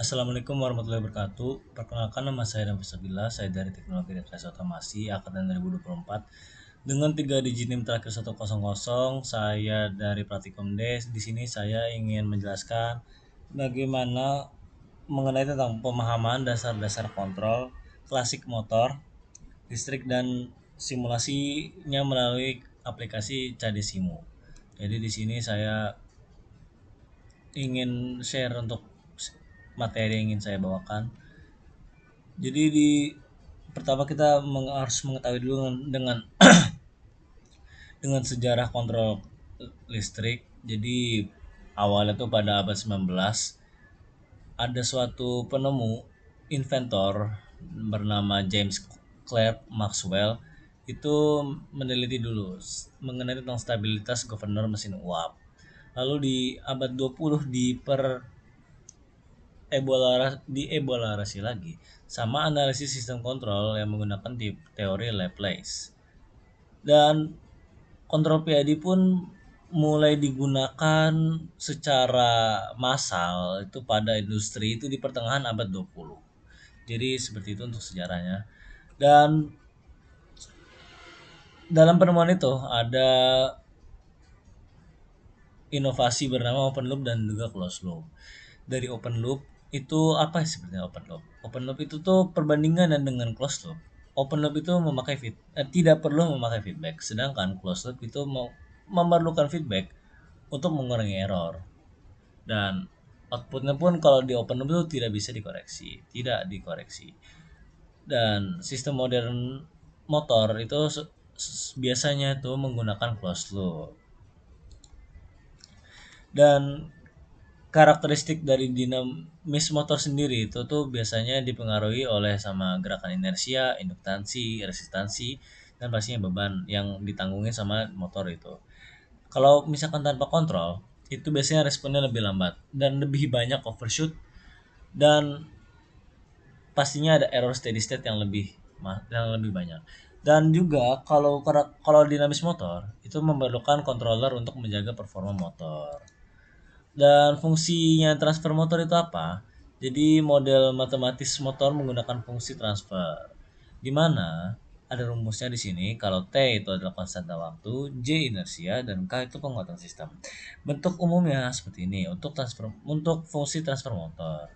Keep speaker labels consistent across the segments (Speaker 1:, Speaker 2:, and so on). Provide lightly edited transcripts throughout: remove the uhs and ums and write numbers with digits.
Speaker 1: Assalamualaikum warahmatullahi wabarakatuh. Perkenalkan nama saya Nafis Sabila, saya dari Teknologi dan Kreasi Otomasi angkatan 2024. Dengan 3 digit NIM terakhir 100, saya dari Praktikum D. Di sini saya ingin menjelaskan bagaimana mengenai tentang pemahaman dasar-dasar kontrol klasik motor, listrik dan simulasinya melalui aplikasi Cadesimu. Jadi di sini saya ingin share untuk materi yang ingin saya bawakan. Jadi di pertama kita harus mengetahui dulu dengan dengan sejarah kontrol listrik. Jadi awalnya tuh pada abad 19 ada suatu penemu inventor bernama James Clerk Maxwell itu meneliti dulu mengenai tentang stabilitas governor mesin uap. Lalu di abad 20 dievaluasi lagi sama analisis sistem kontrol yang menggunakan teori Laplace. Dan kontrol PID pun mulai digunakan secara massal itu pada industri itu di pertengahan abad 20. Jadi seperti itu untuk sejarahnya. Dan dalam penemuan itu ada inovasi bernama open loop dan juga closed loop. Dari open loop itu apa sebenarnya open loop? Open loop itu tuh perbandingan dengan closed loop. Open loop itu tidak perlu memakai feedback, sedangkan closed loop itu memerlukan feedback untuk mengurangi error. Dan outputnya pun kalau di open loop itu tidak dikoreksi. Dan sistem modern motor itu biasanya itu menggunakan closed loop. Dan karakteristik dari dinamis motor sendiri itu tuh biasanya dipengaruhi oleh sama gerakan inersia, induktansi, resistansi, dan pastinya beban yang ditanggungin sama motor itu. Kalau misalkan tanpa kontrol, itu biasanya responnya lebih lambat dan lebih banyak overshoot dan pastinya ada error steady state yang lebih banyak. Dan juga kalau dinamis motor itu memerlukan controller untuk menjaga performa motor. Dan fungsinya transfer motor itu apa? Jadi model matematis motor menggunakan fungsi transfer. Di mana ada rumusnya di sini kalau T itu adalah konstanta waktu, J inersia dan K itu penguatan sistem. Bentuk umumnya seperti ini untuk fungsi transfer motor.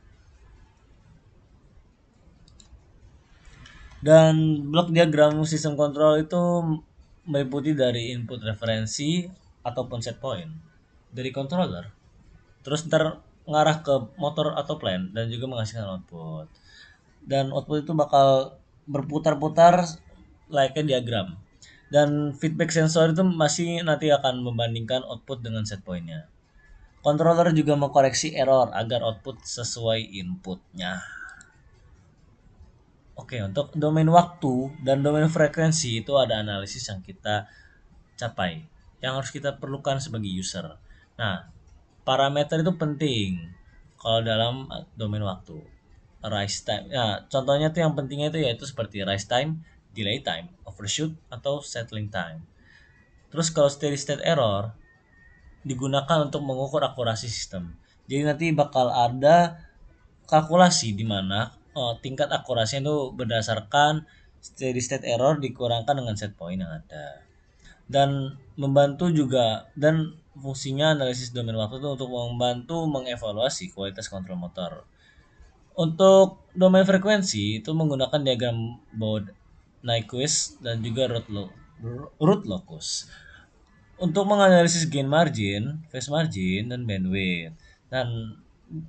Speaker 1: Dan blok diagram sistem kontrol itu meliputi dari input referensi ataupun set point dari controller. Terus ntar ngarah ke motor atau plan dan juga menghasilkan output. Dan output itu bakal berputar-putar layaknya diagram. Dan feedback sensor itu masih nanti akan membandingkan output dengan set pointnya. Controller juga mengkoreksi error agar output sesuai inputnya. Oke, untuk domain waktu dan domain frekuensi itu ada analisis yang kita capai, yang harus kita perlukan sebagai user. Nah, parameter itu penting kalau dalam domain waktu. Rise time. Nah, contohnya tuh yang pentingnya itu yaitu seperti rise time, delay time, overshoot atau settling time. Terus kalau steady state error digunakan untuk mengukur akurasi sistem. Jadi nanti bakal ada kalkulasi di mana tingkat akurasinya itu berdasarkan steady state error dikurangkan dengan set point yang ada. Dan membantu juga dan fungsinya analisis domain waktu itu untuk membantu mengevaluasi kualitas kontrol motor. Untuk domain frekuensi itu menggunakan diagram Bode, Nyquist dan juga root locus untuk menganalisis gain margin, phase margin dan bandwidth. Dan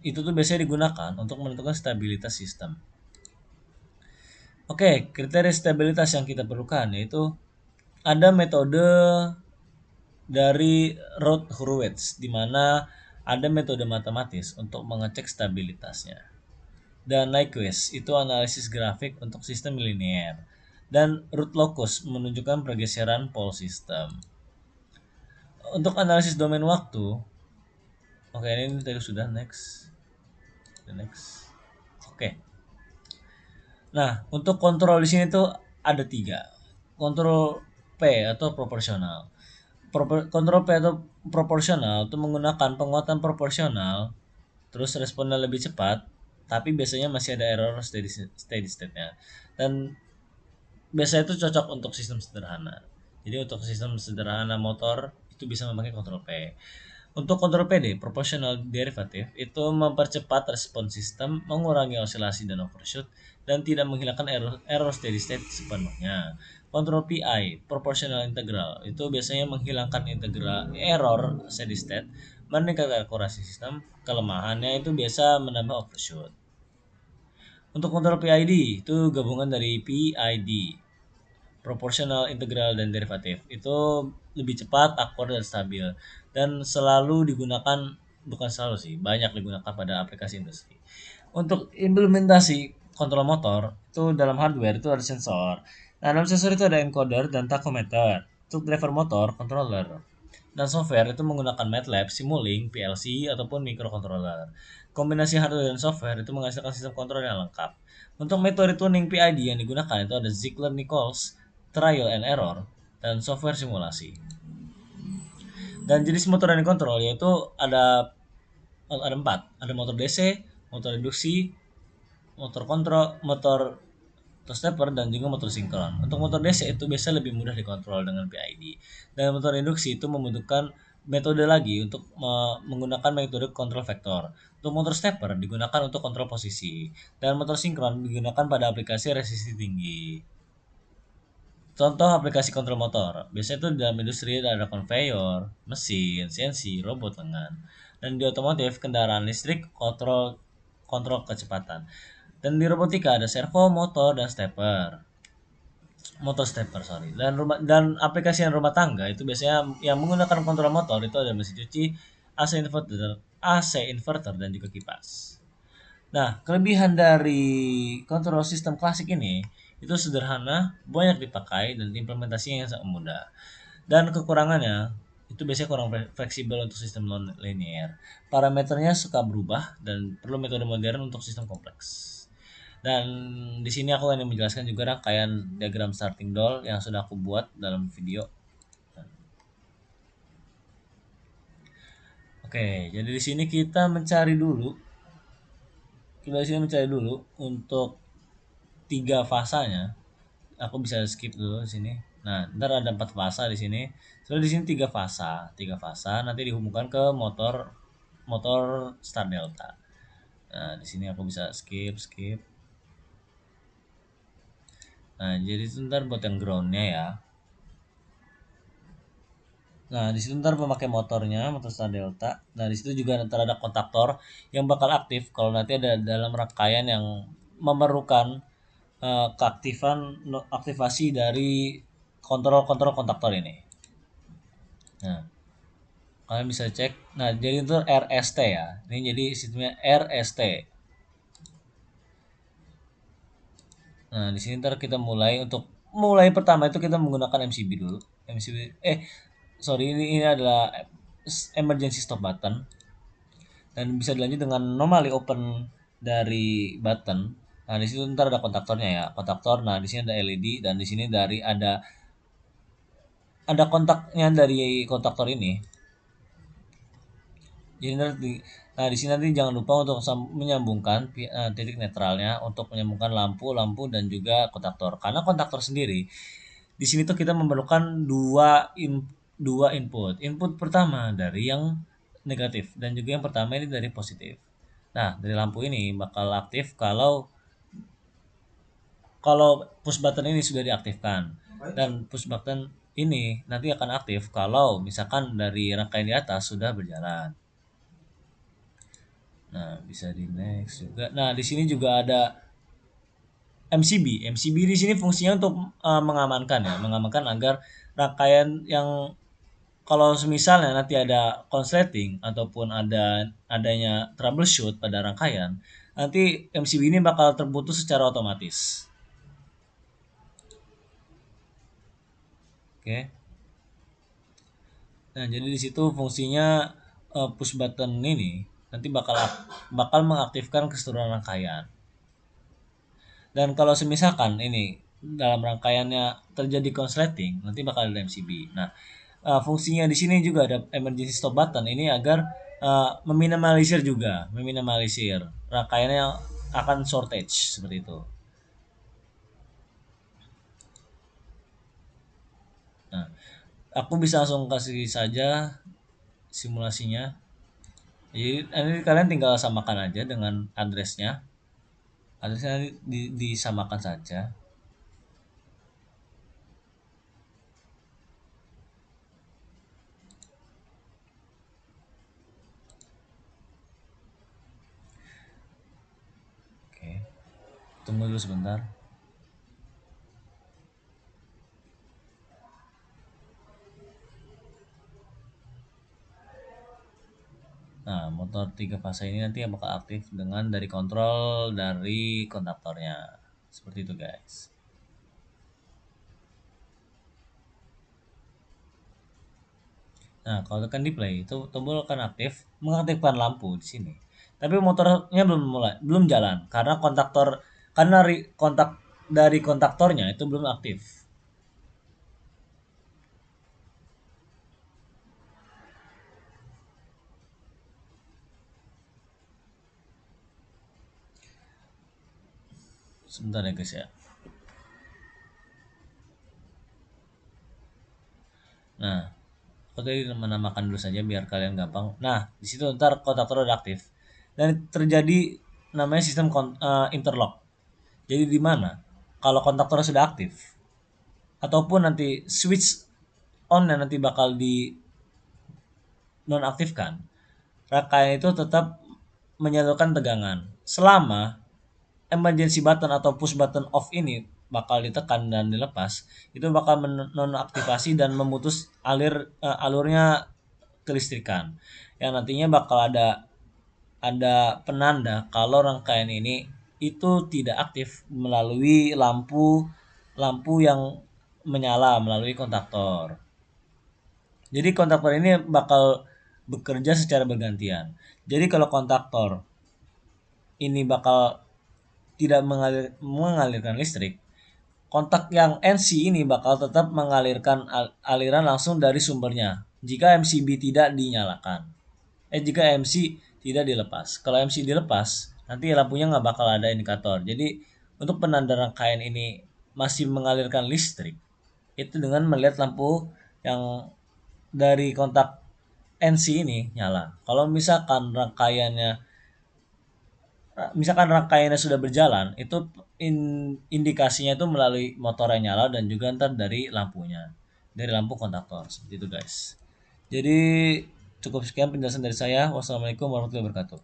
Speaker 1: itu tuh biasanya digunakan untuk menentukan stabilitas sistem. Oke, kriteria stabilitas yang kita perlukan yaitu ada metode dari Roth-Hurwitz di mana ada metode matematis untuk mengecek stabilitasnya. Dan Nyquist itu analisis grafik untuk sistem linear. Dan root locus menunjukkan pergeseran pole system. Untuk analisis domain waktu, oke ini tadi sudah next. Oke. Nah, untuk kontrol di sini tuh ada 3. Kontrol P atau proporsional. Kontrol P atau proporsional itu menggunakan penguatan proporsional, terus responnya lebih cepat, tapi biasanya masih ada error steady state-nya. Dan biasanya itu cocok untuk sistem sederhana. Jadi untuk sistem sederhana motor itu bisa memakai kontrol P. Untuk kontrol PD, proportional derivative, itu mempercepat respon sistem, mengurangi osilasi dan overshoot, dan tidak menghilangkan error steady state sepenuhnya. Kontrol PI, proportional integral, itu biasanya menghilangkan integral error steady state, meningkatkan akurasi sistem, kelemahannya itu biasa menambah overshoot. Untuk kontrol PID, itu gabungan dari PID, proporsional, integral, dan derivatif. Itu lebih cepat, akur, dan stabil. Dan selalu digunakan, bukan selalu sih, banyak digunakan pada aplikasi industri. Untuk implementasi kontrol motor, itu dalam hardware itu ada sensor. Nah, dalam sensor itu ada encoder dan tachometer. Untuk driver motor, controller. Dan software itu menggunakan MATLAB, Simulink, PLC, ataupun microcontroller. Kombinasi hardware dan software itu menghasilkan sistem kontrol yang lengkap. Untuk metode tuning PID yang digunakan itu ada Ziegler-Nichols, trial and error, dan software simulasi. Dan jenis motor yang dikontrol yaitu ada 4, ada motor DC, motor induksi, motor kontrol, motor stepper, dan juga motor sinkron. Untuk motor DC itu biasa lebih mudah dikontrol dengan PID. Dan motor induksi itu membutuhkan metode lagi untuk menggunakan metode kontrol vektor. Untuk motor stepper digunakan untuk kontrol posisi, dan motor sinkron digunakan pada aplikasi resisi tinggi. Contoh aplikasi kontrol motor. Biasanya itu dalam industri ada konveyor, mesin, CNC, robot lengan. Dan di otomotif kendaraan listrik kontrol kontrol kecepatan. Dan di robotika ada servo, motor, dan stepper. Motor stepper, sorry. Dan aplikasi yang rumah tangga itu biasanya yang menggunakan kontrol motor itu ada mesin cuci, AC inverter dan juga kipas. Nah, kelebihan dari kontrol sistem klasik ini itu sederhana, banyak dipakai, dan implementasinya yang sangat mudah. Dan kekurangannya itu biasanya kurang fleksibel untuk sistem non-linear. Parameternya suka berubah dan perlu metode modern untuk sistem kompleks. Dan di sini aku ingin menjelaskan juga rangkaian diagram starting doll yang sudah aku buat dalam video. Oke, jadi di sini kita mencari dulu. Kita di sini mencari dulu untuk 3 fasanya. Aku bisa skip dulu di sini. Nah, ntar ada 4 fasa di sini. Soalnya di sini 3 fasa, 3 fasa nanti dihubungkan ke motor motor start delta. Nah, di sini aku bisa skip. Nah, jadi itu ntar buat yang groundnya ya. Nah, di situ ntar memakai motornya, motor start delta. Nah, di situ juga ntar ada kontaktor yang bakal aktif kalau nanti ada dalam rangkaian yang memerlukan aktivasi dari kontrol kontaktor ini. Nah, kalian bisa cek. Nah, jadi itu RST ya. Ini jadi sistemnya RST. Nah, di sini ntar kita mulai pertama itu kita menggunakan MCB dulu. MCB sorry, ini adalah emergency stop button. Dan bisa dilanjut dengan normally open dari button. Nah, di situ ntar ada kontaktornya ya. Kontaktor. Nah, di sini ada LED dan di sini ada kontaknya dari kontaktor ini. Jadi nah di sini nanti jangan lupa untuk menyambungkan titik netralnya untuk menyambungkan lampu dan juga kontaktor. Karena kontaktor sendiri di sini tuh kita memerlukan dua input. Input pertama dari yang negatif dan juga yang pertama ini dari positif. Nah, dari lampu ini bakal aktif kalau push button ini sudah diaktifkan, dan push button ini nanti akan aktif kalau misalkan dari rangkaian di atas sudah berjalan. Nah, bisa di next juga. Nah, di sini juga ada MCB. MCB di sini fungsinya untuk mengamankan agar rangkaian yang kalau misalnya nanti ada konsleting ataupun adanya troubleshoot pada rangkaian, nanti MCB ini bakal terputus secara otomatis. Oke. Nah, jadi di situ fungsinya push button ini nanti bakal mengaktifkan keseluruhan rangkaian. Dan kalau semisalkan ini dalam rangkaiannya terjadi konsleting, nanti bakal ada MCB. Nah, fungsinya di sini juga ada emergency stop button ini agar meminimalisir rangkaiannya akan shortage seperti itu. Nah, aku bisa langsung kasih saja simulasinya. Jadi nanti kalian tinggal samakan aja dengan addressnya. Addressnya nanti disamakan saja. Oke, tunggu dulu sebentar. Nah, motor 3 fase ini nanti bakal aktif dengan dari kontrol dari kontaktornya. Seperti itu, guys. Nah, kalau tekan di play itu tombol akan aktif mengaktifkan lampu di sini. Tapi motornya belum jalan karena kontak dari kontaktornya itu belum aktif. Sebentar ya, guys ya. Nah, aku tadi menamakan dulu saja biar kalian gampang. Nah, di situ ntar kontaktor udah aktif dan terjadi namanya sistem interlock. Jadi di mana kalau kontaktornya sudah aktif ataupun nanti switch on yang nanti bakal di nonaktifkan, rangkaian itu tetap menyalurkan tegangan selama emergency button atau push button off ini bakal ditekan dan dilepas, itu bakal menonaktivasi dan memutus alurnya kelistrikan yang nantinya bakal ada penanda kalau rangkaian ini itu tidak aktif melalui lampu lampu yang menyala melalui kontaktor. Jadi kontaktor ini bakal bekerja secara bergantian. Jadi kalau kontaktor ini bakal tidak mengalirkan listrik, kontak yang NC ini bakal tetap mengalirkan aliran langsung dari sumbernya jika MCB tidak dinyalakan. Jika MC tidak dilepas. Kalau MC dilepas, nanti lampunya nggak bakal ada indikator. Jadi untuk penanda rangkaian ini masih mengalirkan listrik, itu dengan melihat lampu yang dari kontak NC ini nyala. Kalau misalkan rangkaiannya sudah berjalan, itu indikasinya itu melalui motor yang nyala dan juga ntar dari lampunya, dari lampu kontaktor seperti itu, guys. Jadi cukup sekian penjelasan dari saya. Wassalamualaikum warahmatullahi wabarakatuh.